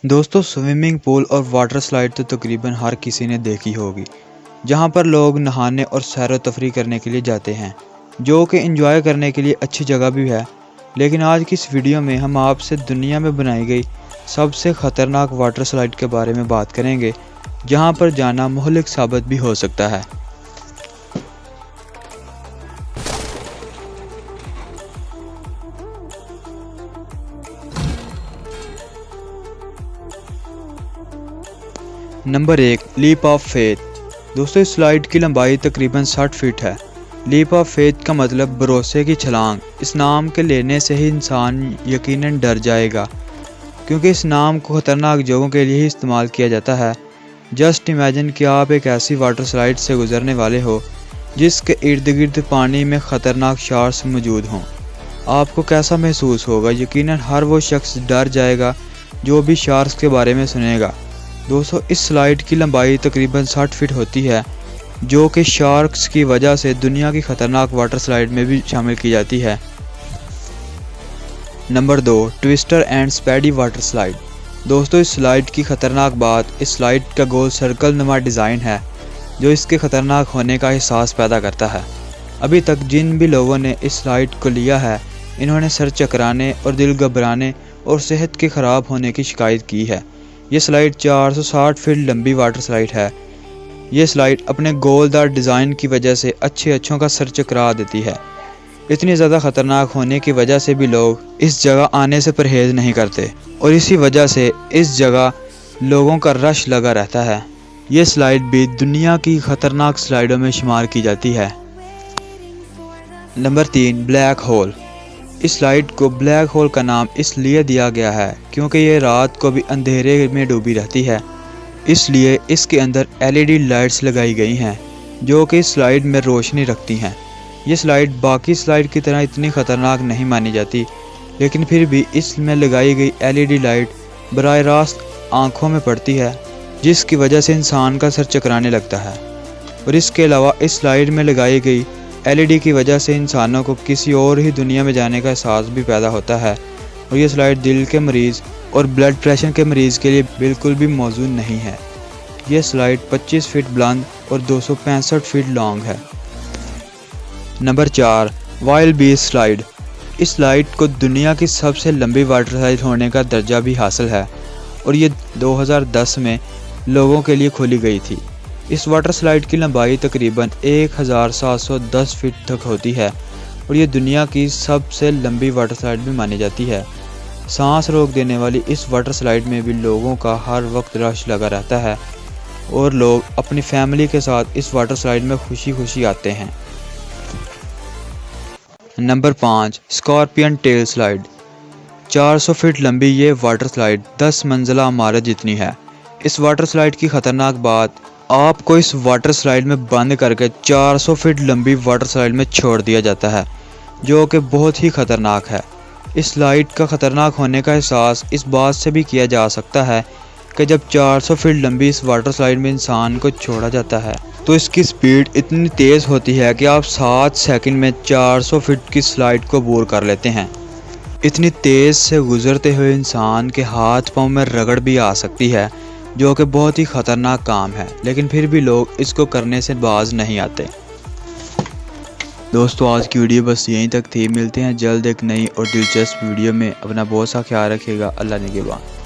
दोस्तों, swimming pool और water slide तो तकरीबन हर किसी ने देखी होगी, जहां पर लोग नहाने और सैर व तफरी करने के लिए जाते हैं, जो कि एंजॉय करने के लिए अच्छी जगह भी है। लेकिन आज की इस वीडियो में हम आपसे दुनिया में बनाई गई सबसे ख़तरनाक वाटर स्लाइड के बारे में बात करेंगे, जहां पर जाना मुहलिक साबित भी हो सकता है। Number 1, leap of faith. दोस्तों, इस स्लाइड की लंबाई तकरीबन 60 फीट है। लीप ऑफ फेथ का मतलब भरोसे की छलांग। इस नाम के लेने से ही इंसान यकीनन डर जाएगा, क्योंकि इस नाम को ख़तरनाक जगहों के लिए ही इस्तेमाल किया जाता है। जस्ट इमेजिन कि आप एक ऐसी वाटर स्लाइड से गुजरने वाले हो जिसके इर्द गिर्द पानी में ख़तरनाक शार्क्स मौजूद हों। आपको कैसा महसूस होगा? यकीनन हर वो शख्स डर जाएगा जो भी शार्क्स के बारे में सुनेगा। दोस्तों, इस स्लाइड की लंबाई तकरीबन 60 फीट होती है, जो कि शार्क्स की वजह से दुनिया की ख़तरनाक वाटर स्लाइड में भी शामिल की जाती है। Number 2, twister and Spady water slide. दोस्तों, इस स्लाइड की ख़तरनाक बात इस स्लाइड का गोल सर्कल नुमा डिज़ाइन है, जो इसके ख़तरनाक होने का एहसास पैदा करता है। अभी तक जिन भी लोगों ने इस स्लाइड को लिया है, इन्होंने सर चकराने और दिल घबराने और सेहत के ख़राब होने की शिकायत की है। ये स्लाइड 460 फीट लंबी वाटर स्लाइड है। ये स्लाइड अपने गोलदार डिज़ाइन की वजह से अच्छों का सर चकरा देती है। इतनी ज़्यादा ख़तरनाक होने की वजह से भी लोग इस जगह आने से परहेज़ नहीं करते, और इसी वजह से इस जगह लोगों का रश लगा रहता है। ये स्लाइड भी दुनिया की ख़तरनाक स्लाइडों में शुमार की जाती है। Number 3, black hole. इस स्लाइड को ब्लैक होल का नाम इसलिए दिया गया है क्योंकि ये रात को भी अंधेरे में डूबी रहती है, इसलिए इसके अंदर LED लाइट्स लगाई गई हैं, जो कि इस स्लाइड में रोशनी रखती हैं। ये स्लाइड बाकी स्लाइड की तरह इतनी ख़तरनाक नहीं मानी जाती, लेकिन फिर भी इसमें लगाई गई LED लाइट बराह रास्त आँखों में पड़ती है, जिसकी वजह से इंसान का सर चकराने लगता है। और इसके अलावा इस स्लाइड में लगाई गई LED की वजह से इंसानों को किसी और ही दुनिया में जाने का एहसास भी पैदा होता है। और ये स्लाइड दिल के मरीज़ और ब्लड प्रेशर के मरीज़ के लिए बिल्कुल भी मौजूद नहीं है। ये स्लाइड 25 फीट बुलंद और 265 फीट लॉन्ग है। Number 4, wild beast slide. इस स्लाइड को दुनिया की सबसे लंबी वाटर स्लाइड होने का दर्जा भी हासिल है, और ये 2010 में लोगों के लिए खोली गई थी। इस वाटर स्लाइड की लंबाई तकरीबन 1710 फीट तक होती है, और ये दुनिया की सबसे लंबी वाटर स्लाइड भी मानी जाती है। सांस रोक देने वाली इस वाटर स्लाइड में भी लोगों का हर वक्त रश लगा रहता है, और लोग अपनी फैमिली के साथ इस वाटर स्लाइड में खुशी खुशी आते हैं। Number 5, scorpion tail slide. 400 feet लंबी ये वाटर स्लाइड 10 मंजिला इमारत जितनी है। इस वाटर स्लाइड की ख़तरनाक बात, आपको इस वाटर स्लाइड में बंद करके 400 फीट लंबी वाटर स्लाइड में छोड़ दिया जाता है, जो कि बहुत ही ख़तरनाक है। इस स्लाइड का ख़तरनाक होने का एहसास इस बात से भी किया जा सकता है कि जब 400 फीट लंबी इस वाटर स्लाइड में इंसान को छोड़ा जाता है, तो इसकी स्पीड इतनी तेज़ होती है कि आप 7 सेकंड में 400 फीट की स्लाइड को बोर कर लेते हैं। इतनी तेज़ से गुजरते हुए इंसान के हाथ पाँव में रगड़ भी आ सकती है, जो कि बहुत ही ख़तरनाक काम है, लेकिन फिर भी लोग इसको करने से बाज नहीं आते। दोस्तों, आज की वीडियो बस यहीं तक थी। मिलते हैं जल्द एक नई और दिलचस्प वीडियो में। अपना बहुत सा ख्याल रखिएगा। अल्लाह निगहबान।